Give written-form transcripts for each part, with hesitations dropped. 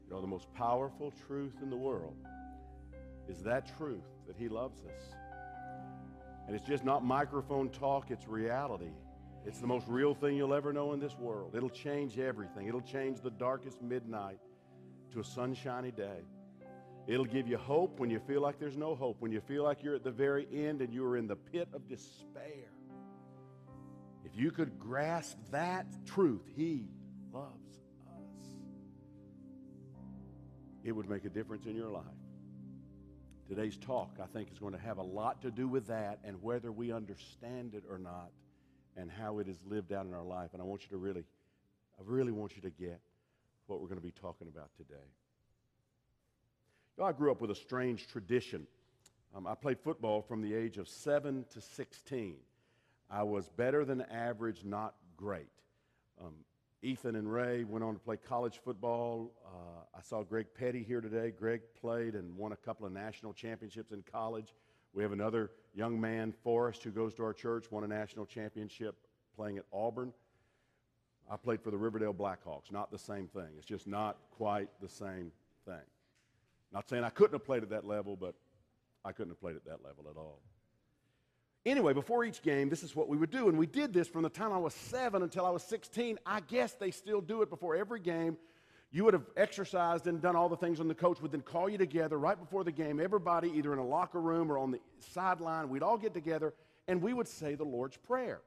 You know, the most powerful truth in the world is that truth, that He loves us. And it's just not microphone talk, it's reality. It's the most real thing you'll ever know in this world. It'll change everything. It'll change the darkest midnight to a sunshiny day. It'll give you hope when you feel like there's no hope, when you feel like you're at the very end and you're in the pit of despair. If you could grasp that truth, He loves us, it would make a difference in your life. Today's talk, I think, is going to have a lot to do with that and whether we understand it or not and how it is lived out in our life. And I really want you to get what we're going to be talking about today. You know, I grew up with a strange tradition. I played football from the age of 7 to 16. I was better than average, not great. Ethan and Ray went on to play college football. I saw Greg Petty here today. Greg played and won a couple of national championships in college. We have another young man, Forrest, who goes to our church, won a national championship playing at Auburn. I played for the Riverdale Blackhawks. Not the same thing. It's just not quite the same thing. Not saying I couldn't have played at that level, but I couldn't have played at that level at all. Anyway, before each game, this is what we would do. And we did this from the time I was 7 until I was 16. I guess they still do it before every game. You would have exercised and done all the things, and the coach would then call you together right before the game. Everybody, either in a locker room or on the sideline, we'd all get together, and we would say the Lord's Prayer.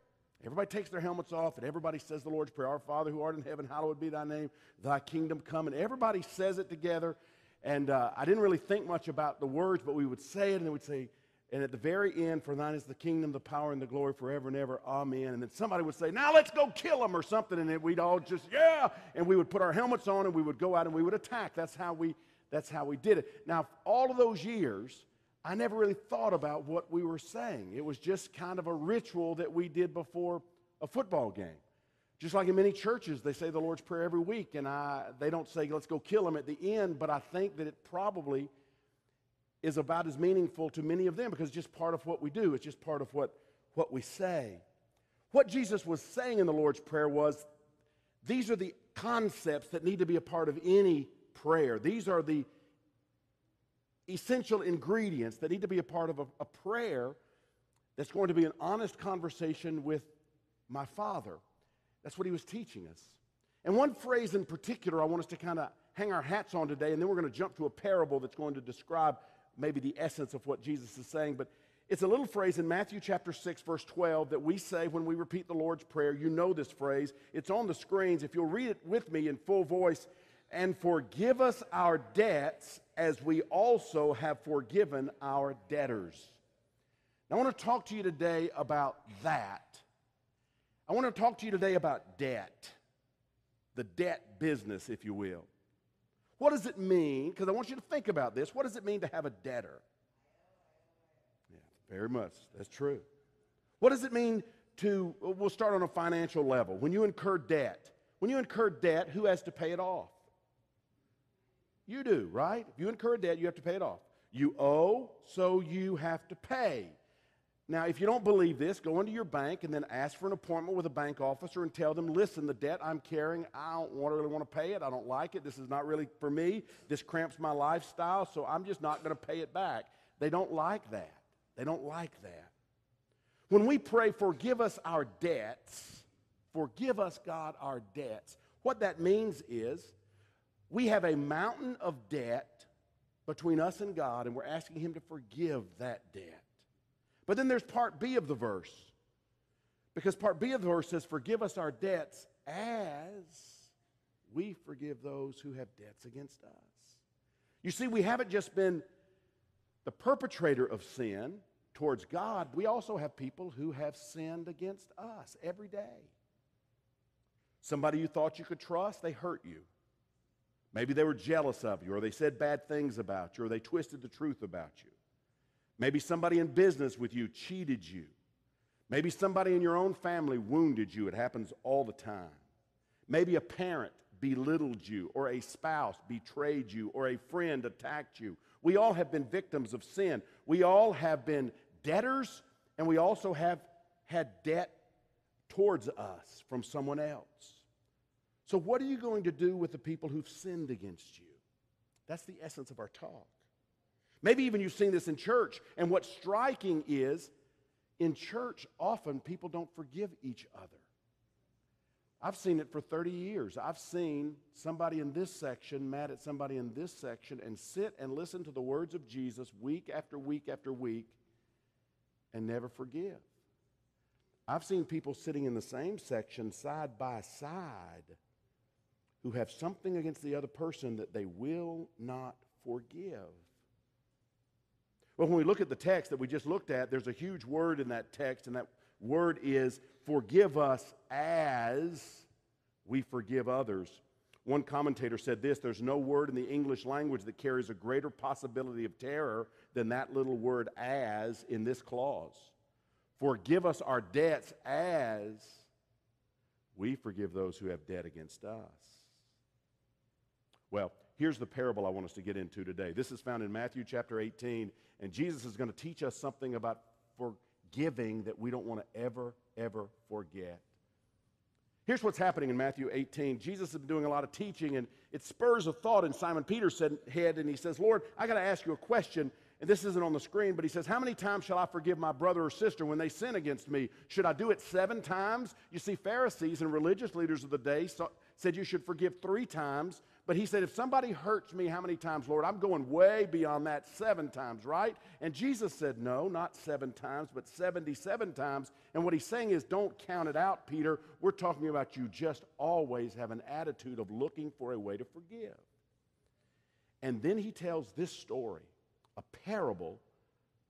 Everybody takes their helmets off, and everybody says the Lord's Prayer. Our Father who art in heaven, hallowed be thy name. Thy kingdom come. And everybody says it together. And I didn't really think much about the words, but we would say it, and then we'd say, and at the very end, for thine is the kingdom, the power, and the glory forever and ever. Amen. And then somebody would say, now let's go kill them or something. And then we'd all just, yeah. And we would put our helmets on, and we would go out, and we would attack. That's how we did it. Now, all of those years, I never really thought about what we were saying. It was just kind of a ritual that we did before a football game. Just like in many churches, they say the Lord's Prayer every week, and they don't say, let's go kill them at the end, but I think that it probably is about as meaningful to many of them because it's just part of what we do. It's just part of what we say. What Jesus was saying in the Lord's Prayer was, these are the concepts that need to be a part of any prayer. These are the essential ingredients that need to be a part of a prayer that's going to be an honest conversation with my Father. That's what He was teaching us. And one phrase in particular I want us to kind of hang our hats on today, and then we're going to jump to a parable that's going to describe maybe the essence of what Jesus is saying. But it's a little phrase in Matthew chapter 6, verse 12 that we say when we repeat the Lord's Prayer. You know this phrase. It's on the screens. If you'll read it with me in full voice. And forgive us our debts as we also have forgiven our debtors. Now, I want to talk to you today about that. I want to talk to you today about debt, the debt business, if you will. What does it mean? Because I want you to think about this. What does it mean to have a debtor? Yeah, very much. That's true. What does it mean to, we'll start on a financial level. When you incur debt, who has to pay it off? You do, right? If you incur debt, you have to pay it off. You owe, so you have to pay. Now, if you don't believe this, go into your bank and then ask for an appointment with a bank officer and tell them, listen, the debt I'm carrying, I don't really want to pay it. I don't like it. This is not really for me. This cramps my lifestyle, so I'm just not going to pay it back. They don't like that. They don't like that. When we pray, forgive us our debts, forgive us, God, our debts, what that means is we have a mountain of debt between us and God, and we're asking Him to forgive that debt. But then there's part B of the verse. Because part B of the verse says, forgive us our debts as we forgive those who have debts against us. You see, we haven't just been the perpetrator of sin towards God. We also have people who have sinned against us every day. Somebody you thought you could trust, they hurt you. Maybe they were jealous of you, or they said bad things about you, or they twisted the truth about you. Maybe somebody in business with you cheated you. Maybe somebody in your own family wounded you. It happens all the time. Maybe a parent belittled you, or a spouse betrayed you, or a friend attacked you. We all have been victims of sin. We all have been debtors, and we also have had debt towards us from someone else. So what are you going to do with the people who've sinned against you? That's the essence of our talk. Maybe even you've seen this in church. And what's striking is, in church, often people don't forgive each other. I've seen it for 30 years. I've seen somebody in this section mad at somebody in this section and sit and listen to the words of Jesus week after week after week and never forgive. I've seen people sitting in the same section side by side who have something against the other person that they will not forgive. Well, when we look at the text that we just looked at, there's a huge word in that text, and that word is forgive us as we forgive others. One commentator said this: there's no word in the English language that carries a greater possibility of terror than that little word as in this clause. Forgive us our debts as we forgive those who have debt against us. Well, here's the parable I want us to get into today. This is found in Matthew chapter 18, and Jesus is going to teach us something about forgiving that we don't want to ever forget. Here's what's happening in Matthew 18. Jesus has been doing a lot of teaching, and it spurs a thought in Simon Peter's head, and he says, Lord, I got to ask you a question, and this isn't on the screen, but he says, how many times shall I forgive my brother or sister when they sin against me? Should I do it 7 times? You see, Pharisees and religious leaders of the day said you should forgive 3 times, but he said, if somebody hurts me, how many times, Lord? I'm going way beyond that, 7 times, right? And Jesus said, no, not 7 times, but 77 times. And what he's saying is, don't count it out, Peter. We're talking about you just always have an attitude of looking for a way to forgive. And then he tells this story, a parable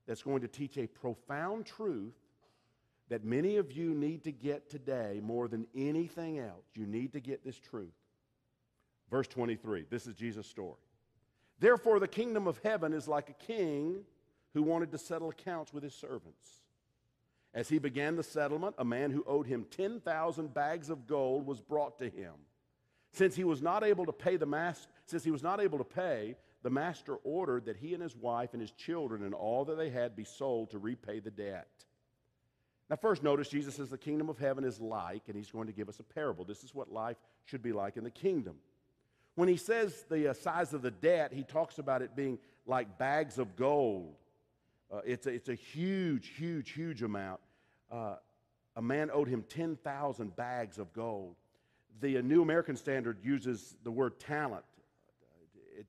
that's going to teach a profound truth that many of you need to get today more than anything else. You need to get this truth. Verse 23, this is Jesus' story. Therefore, the kingdom of heaven is like a king who wanted to settle accounts with his servants. As he began the settlement, a man who owed him 10,000 bags of gold was brought to him. Since he was not able to pay, the master ordered that he and his wife and his children and all that they had be sold to repay the debt. Now, first notice Jesus says the kingdom of heaven is like, and he's going to give us a parable. This is what life should be like in the kingdom. When he says the size of the debt, he talks about it being like bags of gold. It's a huge amount. A man owed him 10,000 bags of gold. The New American Standard uses the word talent.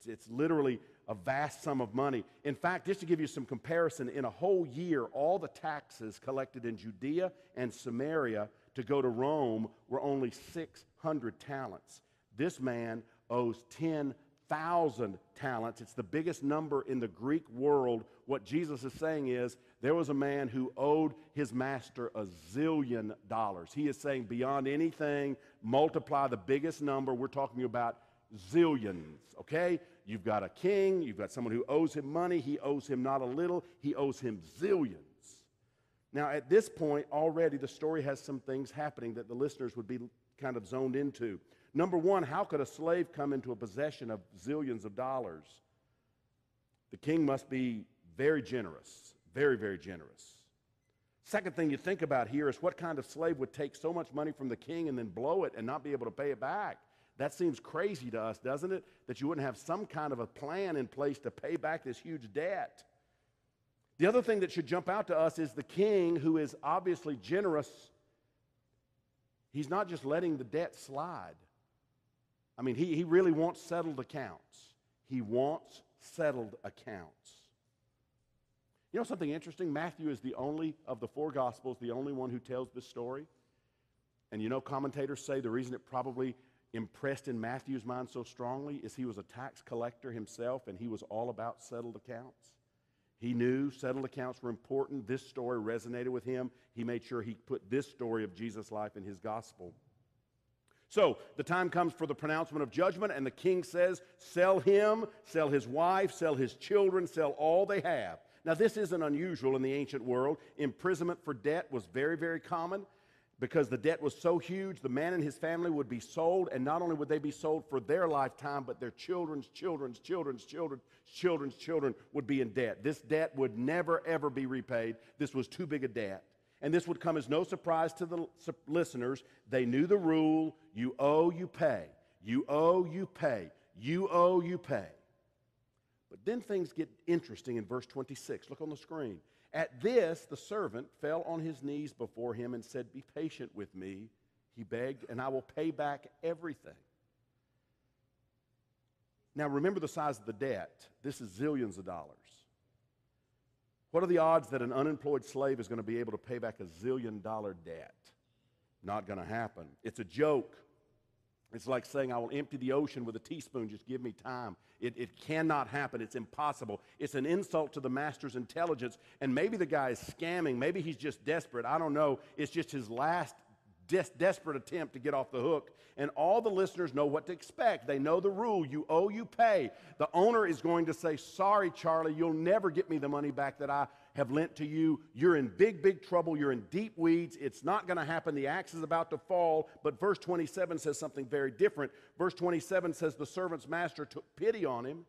It's literally a vast sum of money. In fact, just to give you some comparison, in a whole year, all the taxes collected in Judea and Samaria to go to Rome were only 600 talents. This man owes 10,000 talents. It's the biggest number in the Greek world. What Jesus is saying is there was a man who owed his master $1 zillion. He is saying beyond anything, multiply the biggest number. We're talking about zillions, okay? You've got a king. You've got someone who owes him money. He owes him not a little. He owes him zillions. Now, at this point, already the story has some things happening that the listeners would be kind of zoned into. Number one, how could a slave come into a possession of zillions of dollars? The king must be very generous, very generous. Second thing you think about here is what kind of slave would take so much money from the king and then blow it and not be able to pay it back? That seems crazy to us, doesn't it? That you wouldn't have some kind of a plan in place to pay back this huge debt. The other thing that should jump out to us is the king, who is obviously generous. He's not just letting the debt slide. I mean, he really wants settled accounts. He wants settled accounts. You know something interesting? Matthew is the only of the 4 Gospels, the only one who tells this story. And you know, commentators say the reason it probably impressed in Matthew's mind so strongly is he was a tax collector himself, and he was all about settled accounts. He knew settled accounts were important. This story resonated with him. He made sure he put this story of Jesus' life in his gospel. So the time comes for the pronouncement of judgment, and the king says, sell him, sell his wife, sell his children, sell all they have. Now, this isn't unusual in the ancient world. Imprisonment for debt was very common. Because the debt was so huge, the man and his family would be sold, and not only would they be sold for their lifetime, but their children's children would be in debt. This debt would never, ever be repaid. This was too big a debt. And this would come as no surprise to the listeners. They knew the rule: you owe, you pay. You owe, you pay. You owe, you pay. But then things get interesting in verse 26. Look on the screen. At this, the servant fell on his knees before him and said, "Be patient with me," he begged, "and I will pay back everything." Now remember the size of the debt. This is zillions of dollars. What are the odds that an unemployed slave is going to be able to pay back a $1 zillion debt? Not going to happen. It's a joke. It's like saying, "I will empty the ocean with a teaspoon, just give me time." It cannot happen. It's impossible. It's an insult to the master's intelligence. And maybe the guy is scamming. Maybe he's just desperate. I don't know. It's just his last desperate attempt to get off the hook. And all the listeners know what to expect. They know the rule. You owe, you pay. The owner is going to say, "Sorry, Charlie, you'll never get me the money back that I have lent to you. You're in big, big trouble. You're in deep weeds. It's not going to happen. The axe is about to fall." But verse 27 says something very different. Verse 27 says the servant's master took pity on him,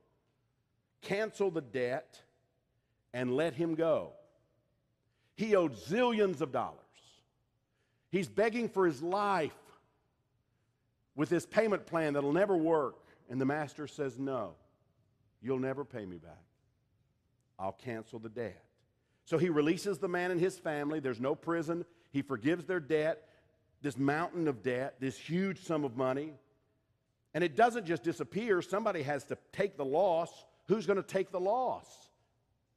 canceled the debt, and let him go. He owed zillions of dollars. He's begging for his life with this payment plan that'll never work. And the master says, "No, you'll never pay me back. I'll cancel the debt." So he releases the man and his family. There's no prison. He forgives their debt, this mountain of debt, this huge sum of money. And it doesn't just disappear. Somebody has to take the loss. Who's going to take the loss?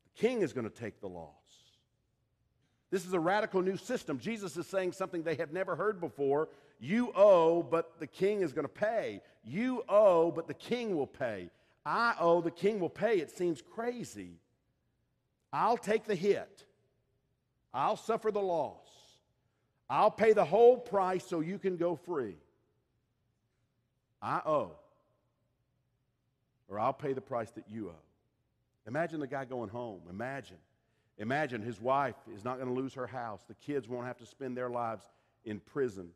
The king is going to take the loss. This is a radical new system. Jesus is saying something they have never heard before. You owe, but the king is going to pay. You owe, but the king will pay. I owe, the king will pay. It seems crazy. I'll take the hit. I'll suffer the loss. I'll pay the whole price so you can go free. I owe, or I'll pay the price that you owe. Imagine the guy going home. Imagine his wife is not going to lose her house. The kids won't have to spend their lives in prison.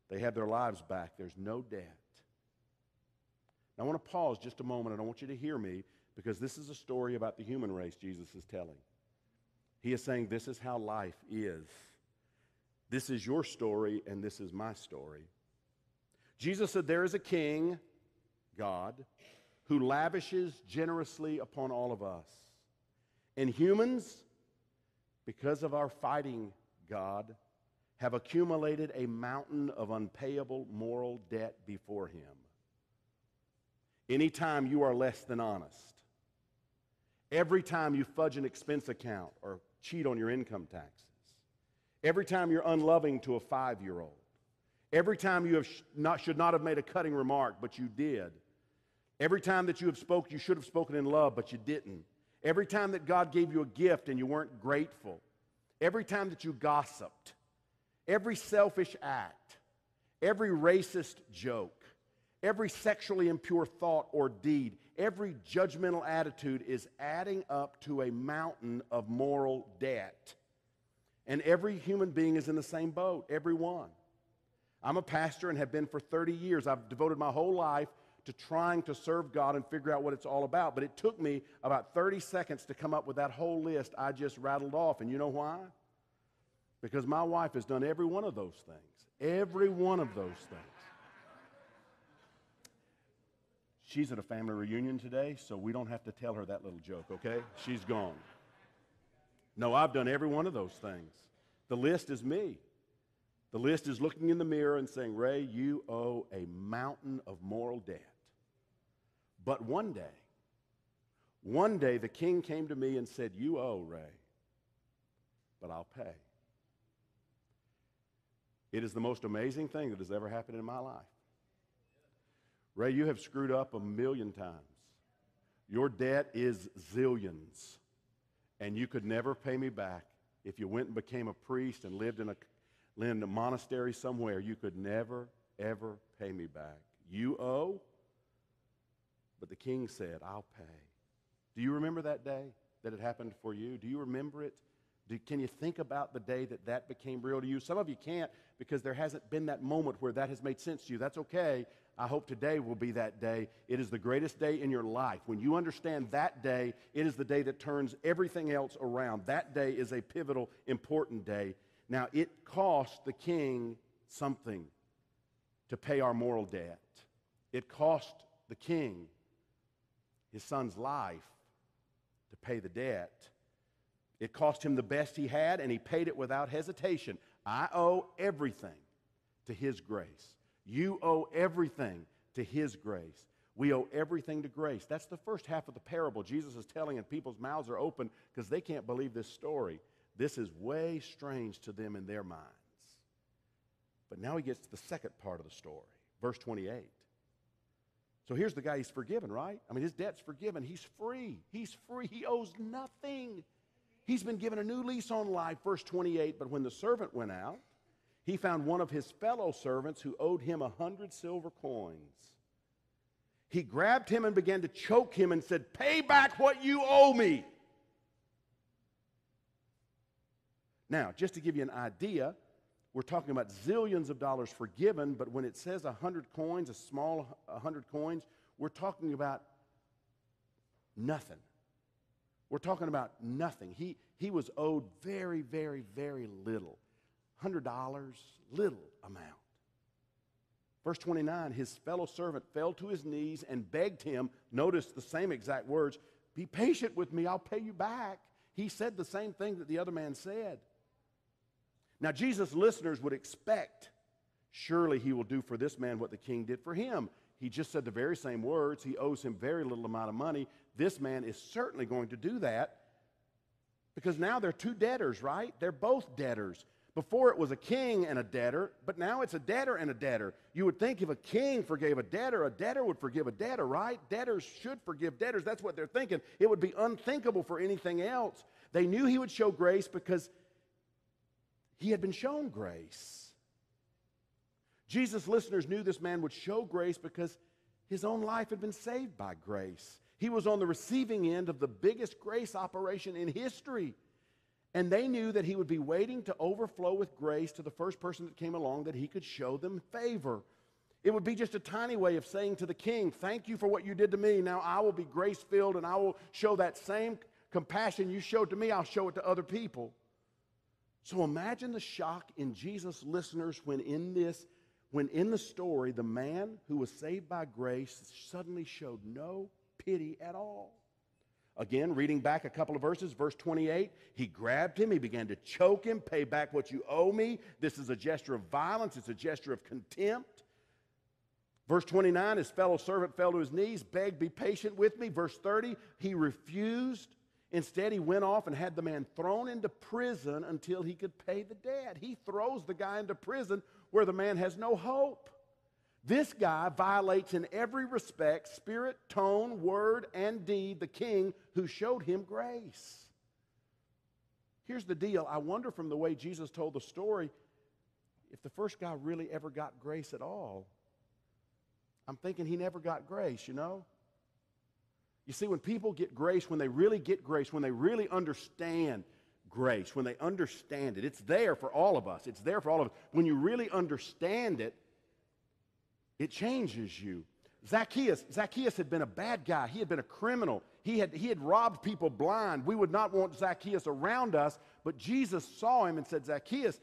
They have their lives back. There's no debt. Now, I want to pause just a moment, and I want you to hear me, because this is a story about the human race Jesus is telling. He is saying this is how life is. This is your story, and this is my story. Jesus said there is a king, God, who lavishes generously upon all of us. And humans, because of our fighting God, have accumulated a mountain of unpayable moral debt before him. Anytime you are less than honest, every time you fudge an expense account or cheat on your income taxes, every time you're unloving to a 5-year-old, every time you should not have made a cutting remark, but you did, every time that you should have spoken in love, but you didn't, every time that God gave you a gift and you weren't grateful, every time that you gossiped, every selfish act, every racist joke, every sexually impure thought or deed, every judgmental attitude is adding up to a mountain of moral debt. And every human being is in the same boat, every one. I'm a pastor and have been for 30 years. I've devoted my whole life to trying to serve God and figure out what it's all about. But it took me about 30 seconds to come up with that whole list I just rattled off. And you know why? Because my wife has done every one of those things. Every one of those things. She's at a family reunion today, so we don't have to tell her that little joke, okay? She's gone. No, I've done every one of those things. The list is me. The list is looking in the mirror and saying, "Ray, you owe a mountain of moral debt." But one day the king came to me and said, "You owe, Ray, but I'll pay." It is the most amazing thing that has ever happened in my life. Ray, you have screwed up 1,000,000 times. Your debt is zillions, and you could never pay me back. If you went and became a priest and lived in a monastery somewhere, you could never, ever pay me back. You owe, but the king said, "I'll pay." Do you remember that day that it happened for you? Do you remember it? Can you think about the day that became real to you? Some of you can't, because there hasn't been that moment where that has made sense to you. That's okay. I hope today will be that day. It is the greatest day in your life. When you understand that day, it is the day that turns everything else around. That day is a pivotal, important day. Now, it cost the king something to pay our moral debt. It cost the king his son's life pay the debt. It cost him the best he had, and he paid it without hesitation. I owe everything to his grace. You owe everything to his grace. We owe everything to grace. That's the first half of the parable. Jesus is telling, and people's mouths are open because they can't believe this story. This is way strange to them in their minds. But now he gets to the second part of the story, verse 28. So here's the guy, he's forgiven, right? I mean, his debt's forgiven. He's free. He's free. He owes nothing. He's been given a new lease on life, verse 28. But when the servant went out, he found one of his fellow servants who owed him 100 silver coins. He grabbed him and began to choke him and said, "Pay back what you owe me." Now, just to give you an idea, we're talking about zillions of dollars forgiven, but when it says 100 coins, a small 100 coins, we're talking about nothing. We're talking about nothing. He was owed very, very, very little. $100, little amount. Verse 29, his fellow servant fell to his knees and begged him, notice the same exact words, "Be patient with me, I'll pay you back." He said the same thing that the other man said. Now, Jesus' listeners would expect, surely he will do for this man what the king did for him. He just said the very same words. He owes him very little amount of money. This man is certainly going to do that because now they're two debtors, right? They're both debtors. Before it was a king and a debtor, but now it's a debtor and a debtor. You would think if a king forgave a debtor would forgive a debtor, right? Debtors should forgive debtors. That's what they're thinking. It would be unthinkable for anything else. They knew he would show grace because he had been shown grace. Jesus' listeners knew this man would show grace because his own life had been saved by grace. He was on the receiving end of the biggest grace operation in history. And they knew that he would be waiting to overflow with grace to the first person that came along that he could show them favor. It would be just a tiny way of saying to the king, "Thank you for what you did to me. Now I will be grace-filled and I will show that same compassion you showed to me, I'll show it to other people." So imagine the shock in Jesus' listeners when in the story, the man who was saved by grace suddenly showed no pity at all. Again, reading back a couple of verses, verse 28, he grabbed him, he began to choke him, "Pay back what you owe me." This is a gesture of violence, it's a gesture of contempt. Verse 29, his fellow servant fell to his knees, begged, "Be patient with me." Verse 30, he refused. Instead, he went off and had the man thrown into prison until he could pay the debt. He throws the guy into prison where the man has no hope. This guy violates in every respect, spirit, tone, word, and deed, the king who showed him grace. Here's the deal. I wonder from the way Jesus told the story, if the first guy really ever got grace at all. I'm thinking he never got grace, you know? You see, when people get grace, when they really get grace, when they really understand grace, when they understand it, it's there for all of us. It's there for all of us. When you really understand it, it changes you. Zacchaeus had been a bad guy. He had been a criminal. He had robbed people blind. We would not want Zacchaeus around us, but Jesus saw him and said, "Zacchaeus,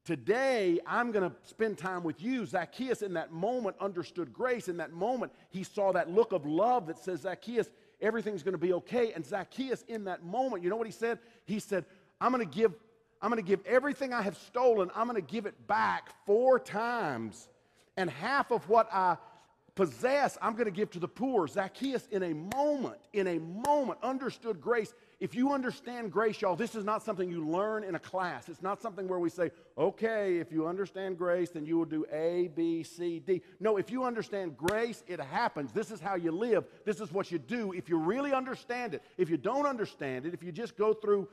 today I'm going to spend time with you." Zacchaeus in that moment understood grace. In that moment, he saw that look of love that says, "Zacchaeus, everything's going to be okay." And Zacchaeus in that moment, you know what he said? He said, I'm going to give everything I have stolen, I'm going to give it back 4 times. And half of what I possess, I'm going to give to the poor. Zacchaeus in a moment understood grace. If you understand grace, y'all, this is not something you learn in a class. It's not something where we say, okay, if you understand grace, then you will do A, B, C, D. No, if you understand grace, it happens. This is how you live. This is what you do. If you really understand it, if you don't understand it, if you just go through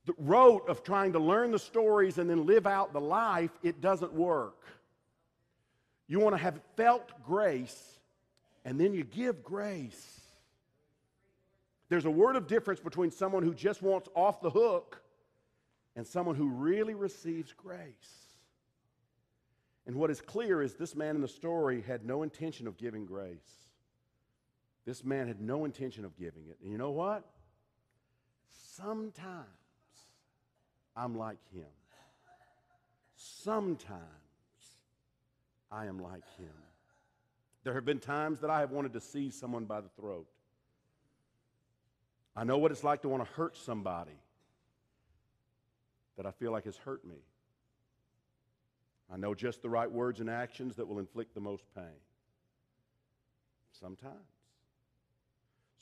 the rote of trying to learn the stories and then live out the life, it doesn't work. You want to have felt grace, and then you give grace. There's a word of difference between someone who just wants off the hook and someone who really receives grace. And what is clear is this man in the story had no intention of giving grace. This man had no intention of giving it. And you know what? Sometimes I'm like him. Sometimes I am like him. There have been times that I have wanted to seize someone by the throat. I know what it's like to want to hurt somebody that I feel like has hurt me. I know just the right words and actions that will inflict the most pain. Sometimes.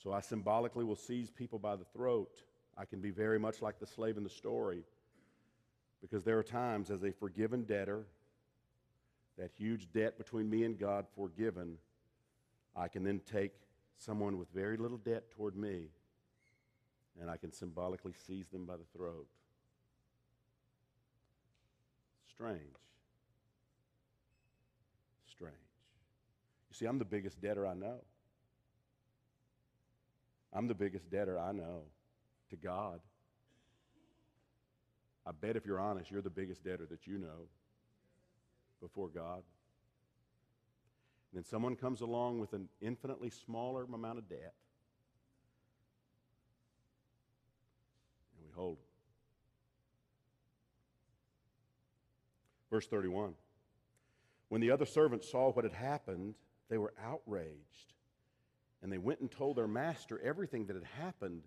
So I symbolically will seize people by the throat. I can be very much like the slave in the story, because there are times as a forgiven debtor, that huge debt between me and God forgiven, I can then take someone with very little debt toward me, and I can symbolically seize them by the throat. Strange. Strange. You see, I'm the biggest debtor I know. I'm the biggest debtor I know to God. I bet if you're honest, you're the biggest debtor that you know before God. And then someone comes along with an infinitely smaller amount of debt, and we hold them. Verse 31. When the other servants saw what had happened, they were outraged, and they went and told their master everything that had happened.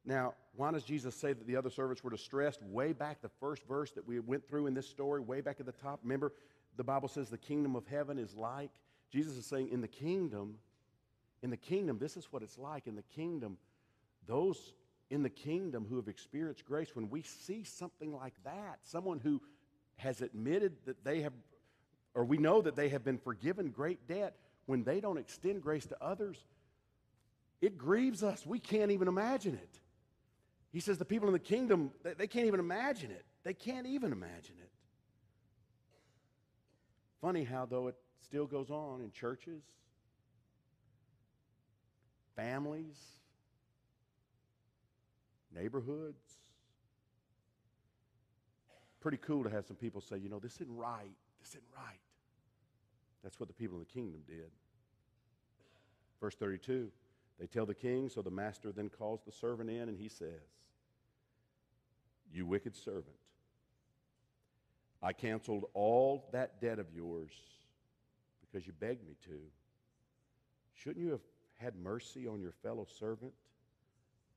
Now, why does Jesus say that the other servants were distressed? Way back, the first verse that we went through in this story, way back at the top, remember, the Bible says the kingdom of heaven is like. Jesus is saying in the kingdom, this is what it's like. In the kingdom, those in the kingdom who have experienced grace, when we see something like that, someone who has admitted that they have, or we know that they have been forgiven great debt, when they don't extend grace to others, it grieves us. We can't even imagine it. He says the people in the kingdom, they can't even imagine it. They can't even imagine it. Funny how, though, it still goes on in churches, families, neighborhoods. Pretty cool to have some people say, you know, this isn't right. This isn't right. That's what the people in the kingdom did. Verse 32, they tell the king, so the master then calls the servant in, and he says, you wicked servant, I canceled all that debt of yours because you begged me to. Shouldn't you have had mercy on your fellow servant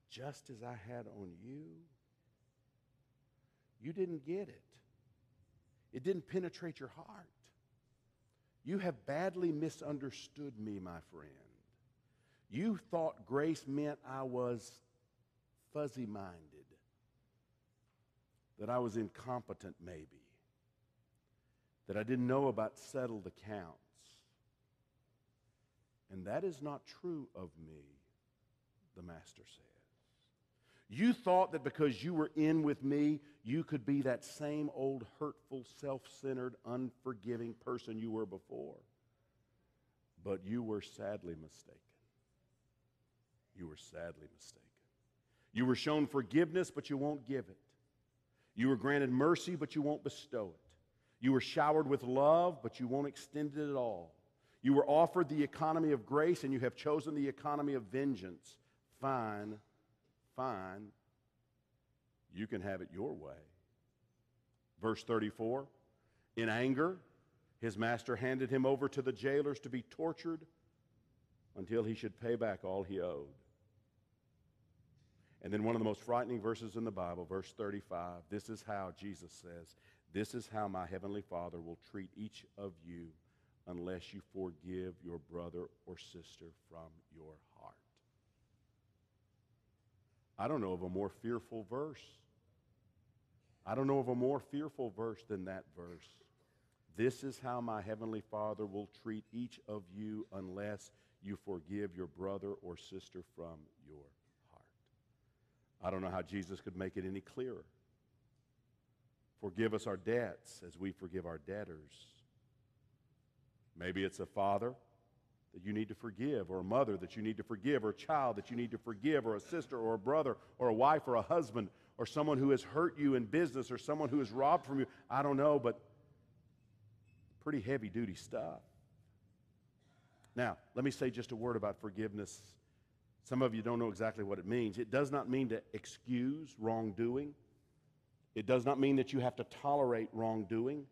just as I had on you? You didn't get it. It didn't penetrate your heart. You have badly misunderstood me, my friend. You thought grace meant I was fuzzy-minded, that I was incompetent maybe, that I didn't know about settled accounts. And that is not true of me, the master says. You thought that because you were in with me, you could be that same old hurtful, self-centered, unforgiving person you were before. But you were sadly mistaken. You were sadly mistaken. You were shown forgiveness, but you won't give it. You were granted mercy, but you won't bestow it. You were showered with love, but you won't extend it at all. You were offered the economy of grace, and you have chosen the economy of vengeance. Fine. Fine, you can have it your way. Verse 34, in anger, his master handed him over to the jailers to be tortured until he should pay back all he owed. And then one of the most frightening verses in the Bible, verse 35, this is how Jesus says, this is how my heavenly Father will treat each of you unless you forgive your brother or sister from your heart. I don't know of a more fearful verse. I don't know of a more fearful verse than that verse. This is how my heavenly Father will treat each of you unless you forgive your brother or sister from your heart. I don't know how Jesus could make it any clearer. Forgive us our debts as we forgive our debtors. Maybe it's a father that you need to forgive, or a mother that you need to forgive, or a child that you need to forgive, or a sister, or a brother, or a wife, or a husband, or someone who has hurt you in business, or someone who has robbed from you. I don't know, but pretty heavy-duty stuff. Now, let me say just a word about forgiveness. Some of you don't know exactly what it means. It does not mean to excuse wrongdoing. It does not mean that you have to tolerate wrongdoing.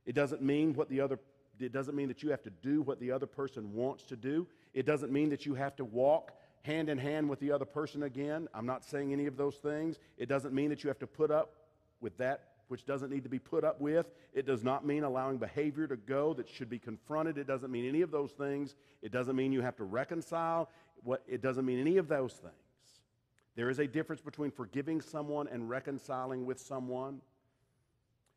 It doesn't mean that you have to do what the other person wants to do. It doesn't mean that you have to walk hand in hand with the other person again. I'm not saying any of those things. It doesn't mean that you have to put up with that which doesn't need to be put up with. It does not mean allowing behavior to go that should be confronted. It doesn't mean any of those things. It doesn't mean you have to reconcile. It doesn't mean any of those things. There is a difference between forgiving someone and reconciling with someone.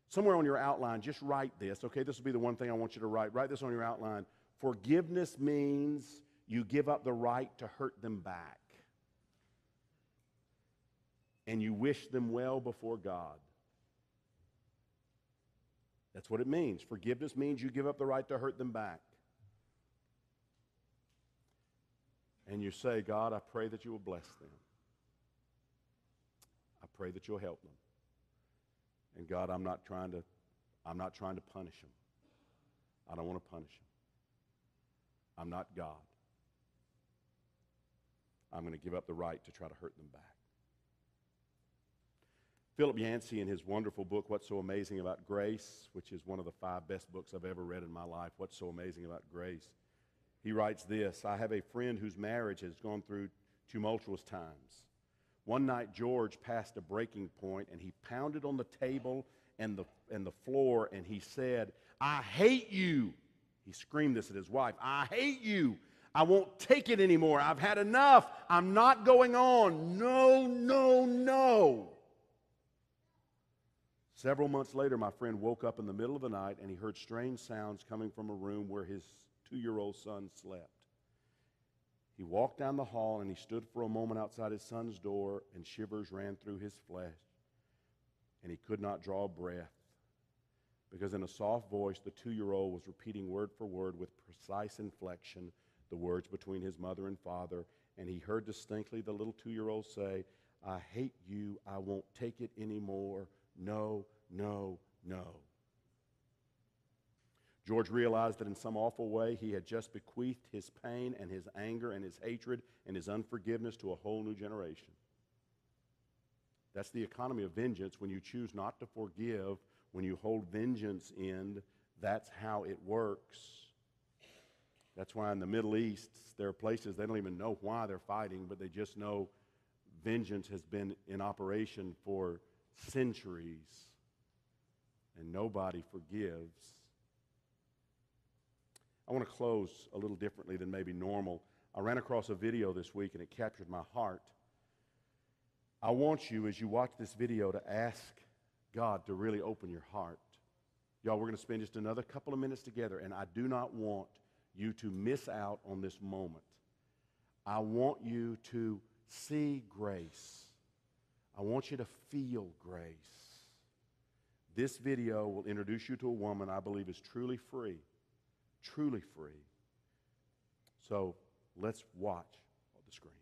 Somewhere on your outline, just write this, okay? This will be the one thing I want you to write. Write this on your outline. Forgiveness means you give up the right to hurt them back. And you wish them well before God. That's what it means. Forgiveness means you give up the right to hurt them back. And you say, God, I pray that you will bless them. I pray that you'll help them. And God, I'm not trying to punish them. I don't want to punish them. I'm not God. I'm going to give up the right to try to hurt them back. Philip Yancey, in his wonderful book, What's So Amazing About Grace, which is one of the 5 best books I've ever read in my life, What's So Amazing About Grace, he writes this: I have a friend whose marriage has gone through tumultuous times. One night, George passed a breaking point, and he pounded on the table and the floor, and he said, I hate you. He screamed this at his wife. I hate you. I won't take it anymore. I've had enough. I'm not going on. No, no, no. Several months later, my friend woke up in the middle of the night, and he heard strange sounds coming from a room where his 2-year-old son slept. He walked down the hall, and he stood for a moment outside his son's door, and shivers ran through his flesh, and he could not draw a breath, because in a soft voice, the 2-year-old was repeating word for word with precise inflection the words between his mother and father, and he heard distinctly the little 2-year-old say, I hate you, I won't take it anymore, no, no, no. George realized that in some awful way he had just bequeathed his pain and his anger and his hatred and his unforgiveness to a whole new generation. That's the economy of vengeance. When you choose not to forgive, when you hold vengeance in, that's how it works. That's why in the Middle East, there are places they don't even know why they're fighting, but they just know vengeance has been in operation for centuries, and nobody forgives. I want to close a little differently than maybe normal. I ran across a video this week, and it captured my heart. I want you, as you watch this video, to ask God to really open your heart. Y'all, we're going to spend just another couple of minutes together, and I do not want you to miss out on this moment. I want you to see grace. I want you to feel grace. This video will introduce you to a woman I believe is truly free. Truly free. So let's watch the screens.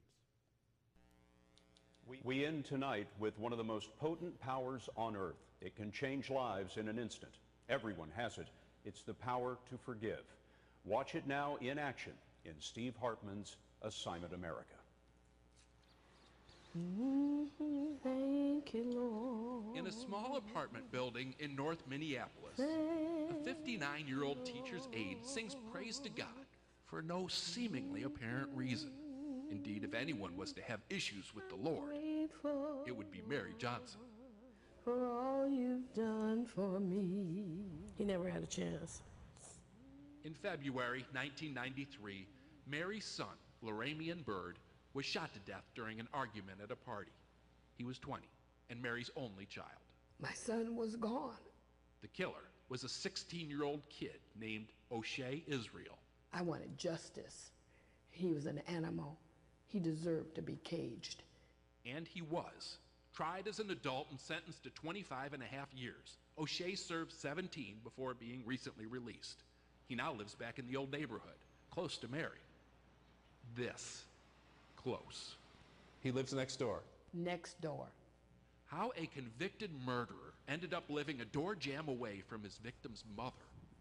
We end tonight with one of the most potent powers on earth. It can change lives in an instant. Everyone has it. It's the power to forgive. Watch it now in action in Steve Hartman's Assignment America. Thank you, Lord. In a small apartment building in North Minneapolis, a 59-year-old teacher's aide sings praise to God for no seemingly apparent reason. Indeed, if anyone was to have issues with the Lord, it would be Mary Johnson. For all you've done for me. He never had a chance. In February 1993, Mary's son, Loramian Bird, was shot to death during an argument at a party. He was 20 and Mary's only child. My son was gone. The killer was a 16-year-old kid named O'Shea Israel. I wanted justice. He was an animal. He deserved to be caged. And he was. Tried as an adult and sentenced to 25 and a half years. O'Shea served 17 before being recently released. He now lives back in the old neighborhood, close to Mary. This close. He lives next door. Next door. How a convicted murderer ended up living a door jam away from his victim's mother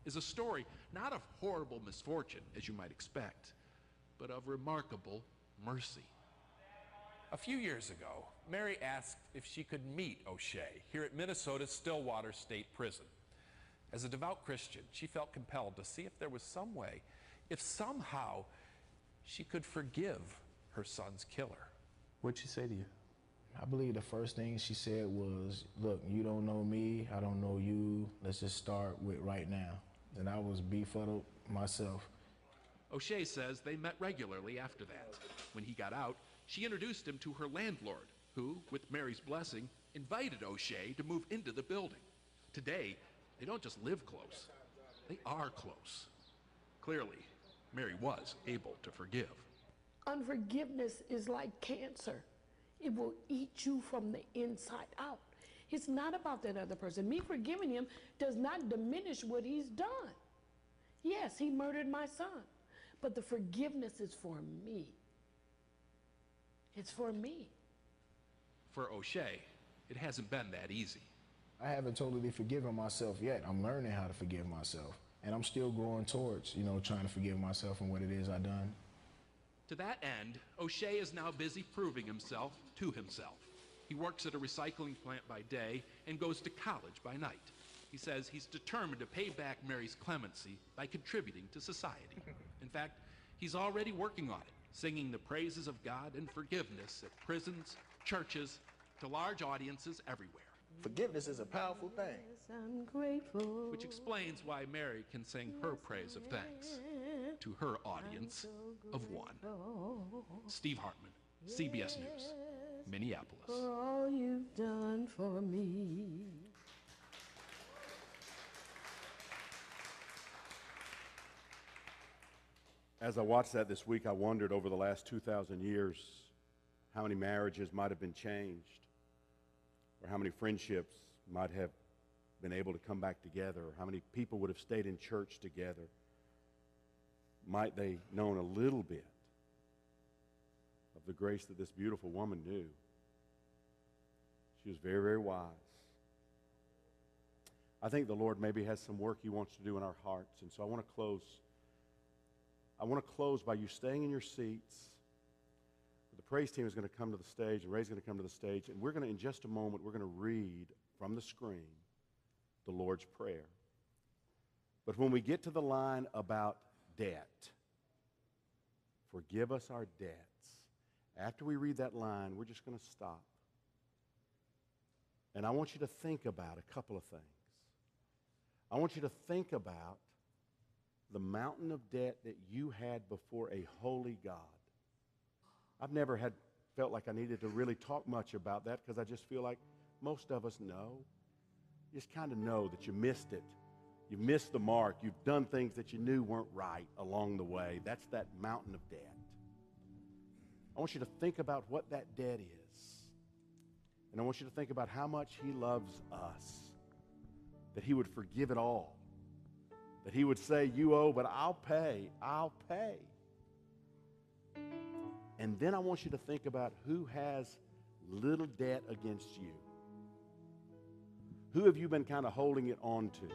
is a story not of horrible misfortune, as you might expect, but of remarkable mercy. A few years ago, Mary asked if she could meet O'Shea here at Minnesota's Stillwater State Prison. As a devout Christian, she felt compelled to see if there was some way, if somehow she could forgive her son's killer. What'd she say to you? I believe the first thing she said was, look, you don't know me, I don't know you, let's just start with right now. And I was befuddled myself. O'Shea says they met regularly after that. When he got out, she introduced him to her landlord, who, with Mary's blessing, invited O'Shea to move into the building. Today, they don't just live close, they are close. Clearly, Mary was able to forgive. Unforgiveness is like cancer. It will eat you from the inside out. It's not about that other person. Me forgiving him does not diminish what he's done. Yes, he murdered my son, but the forgiveness is for me. It's for me. For O'Shea, it hasn't been that easy. I haven't totally forgiven myself yet. I'm learning how to forgive myself. And I'm still growing towards, trying to forgive myself and what it is I've done. To that end, O'Shea is now busy proving himself to himself. He works at a recycling plant by day and goes to college by night. He says he's determined to pay back Mary's clemency by contributing to society. In fact, he's already working on it, singing the praises of God and forgiveness at prisons, churches, to large audiences everywhere. Forgiveness is a powerful thing. I'm grateful. Which explains why Mary can sing her praise of thanks to her audience of one. Steve Hartman, CBS News, Minneapolis. For all you've done for me. As I watched that this week, I wondered over the last 2,000 years how many marriages might have been changed, or how many friendships might have been able to come back together, or how many people would have stayed in church together. Might they known a little bit of the grace that this beautiful woman knew. She was very, very wise. I think the Lord maybe has some work he wants to do in our hearts, and so I want to close. I want to close by you staying in your seats. The praise team is going to come to the stage, and Ray's going to come to the stage, and we're going to, in just a moment, we're going to read from the screen the Lord's Prayer. But when we get to the line about debt, forgive us our debts, after we read that line, we're just going to stop. And I want you to think about a couple of things. I want you to think about the mountain of debt that you had before a holy God. I've never felt like I needed to really talk much about that because I just feel like most of us know. You just kind of know that you missed it. You missed the mark. You've done things that you knew weren't right along the way. That's that mountain of debt. I want you to think about what that debt is. And I want you to think about how much he loves us, that he would forgive it all, that he would say, you owe, but I'll pay. And then I want you to think about who has little debt against you. Who have you been kind of holding it on to?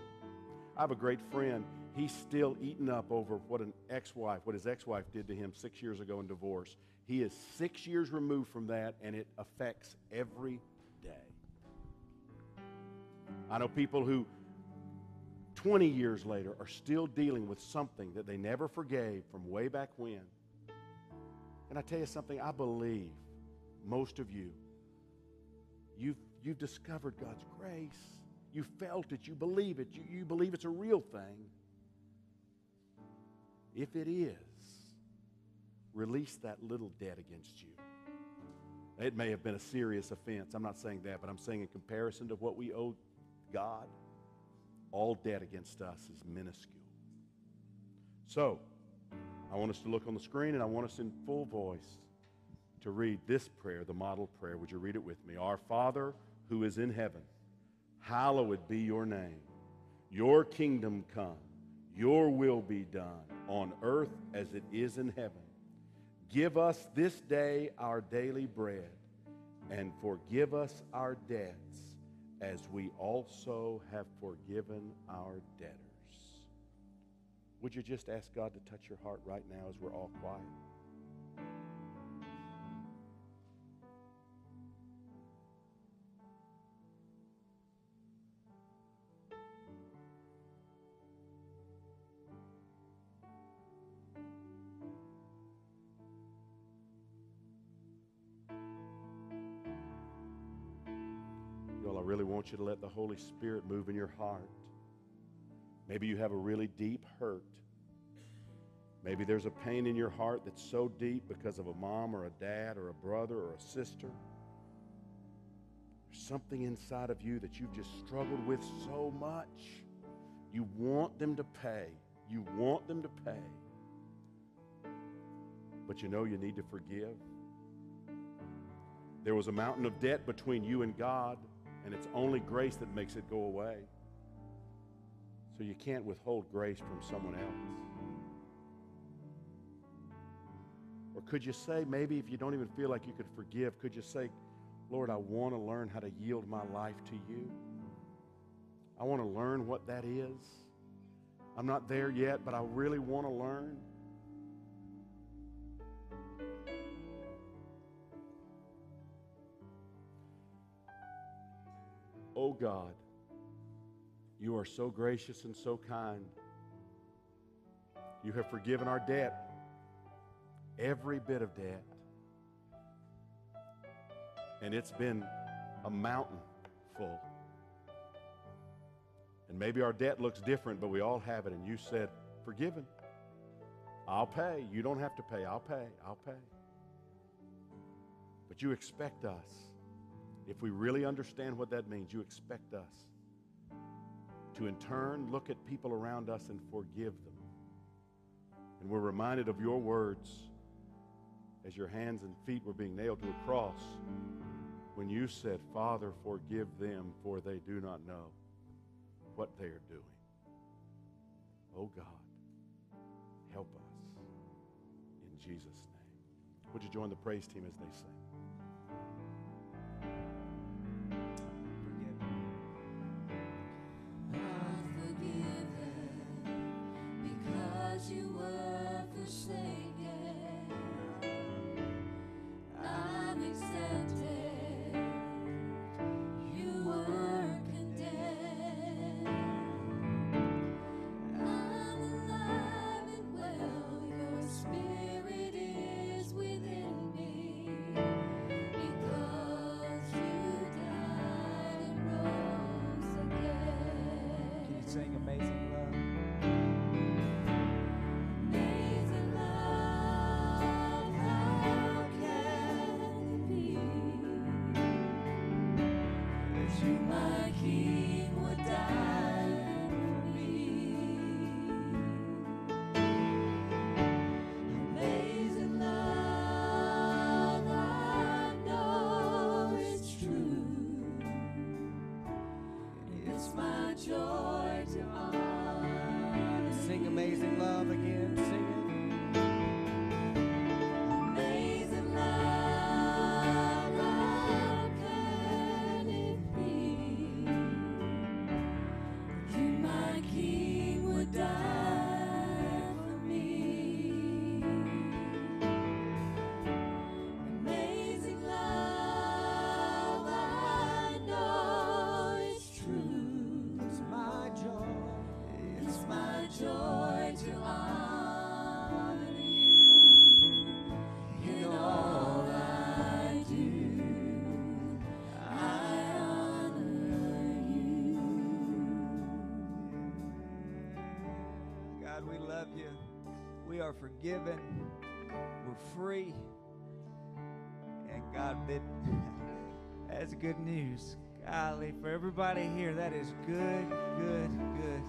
I have a great friend. He's still eaten up over what his ex-wife did to him 6 years ago in divorce. He is 6 years removed from that, and it affects every day. I know people who 20 years later are still dealing with something that they never forgave from way back when. And I tell you something, I believe most of you, you've discovered God's grace. You felt it. You believe it. You believe it's a real thing. If it is, release that little debt against you. It may have been a serious offense. I'm not saying that, but I'm saying in comparison to what we owe God, all debt against us is minuscule. So, I want us to look on the screen, and I want us in full voice to read this prayer, the model prayer. Would you read it with me? Our Father who is in heaven, hallowed be your name. Your kingdom come. Your will be done on earth as it is in heaven. Give us this day our daily bread, and forgive us our debts as we also have forgiven our debtors. Would you just ask God to touch your heart right now as we're all quiet? really want you to let the Holy Spirit move in your heart. Maybe you have a really deep hurt. Maybe there's a pain in your heart that's so deep because of a mom or a dad or a brother or a sister. There's something inside of you that you've just struggled with so much. You want them to pay. You want them to pay. But you know you need to forgive. There was a mountain of debt between you and God, and it's only grace that makes it go away. So you can't withhold grace from someone else. Or could you say, maybe if you don't even feel like you could forgive, could you say, Lord, I want to learn how to yield my life to you. I want to learn what that is. I'm not there yet, but I really want to learn. Oh God, you are so gracious and so kind. You have forgiven our debt, every bit of debt. And it's been a mountain full. And maybe our debt looks different, but we all have it. And you said, forgiven. I'll pay. You don't have to pay. I'll pay. I'll pay. But you expect us, if we really understand what that means, you expect us to in turn look at people around us and forgive them. And we're reminded of your words as your hands and feet were being nailed to a cross when you said, Father, forgive them, for they do not know what they are doing. Oh God, help us in Jesus' name. Would you join the praise team as they sing? You were forsaken, I'm accepted, you were condemned, I'm alive and well, your spirit is within me, because you died and rose again. Can you sing Amazing Love? Joy to honor. Sing Amazing Love again. Sing it. Amazing love, how can it be that you, my King, would die for me? Amazing love, I know it's true. It's my joy. It's my joy to honor you in all I do. I honor you. God, we love you. We are forgiven. We're free. And God, that's good news. Golly, for everybody here, that is good news.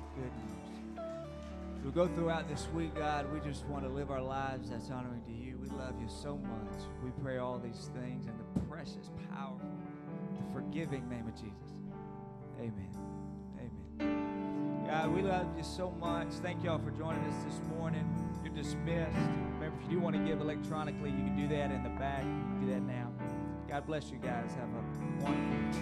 As we go throughout this week, God, we just want to live our lives that's honoring to you. We love you so much. We pray all these things in the precious, powerful, the forgiving name of Jesus. Amen. Amen. God, we love you so much. Thank y'all for joining us this morning. You're dismissed. Remember, if you do want to give electronically, you can do that in the back. You can do that now. God bless you guys. Have a wonderful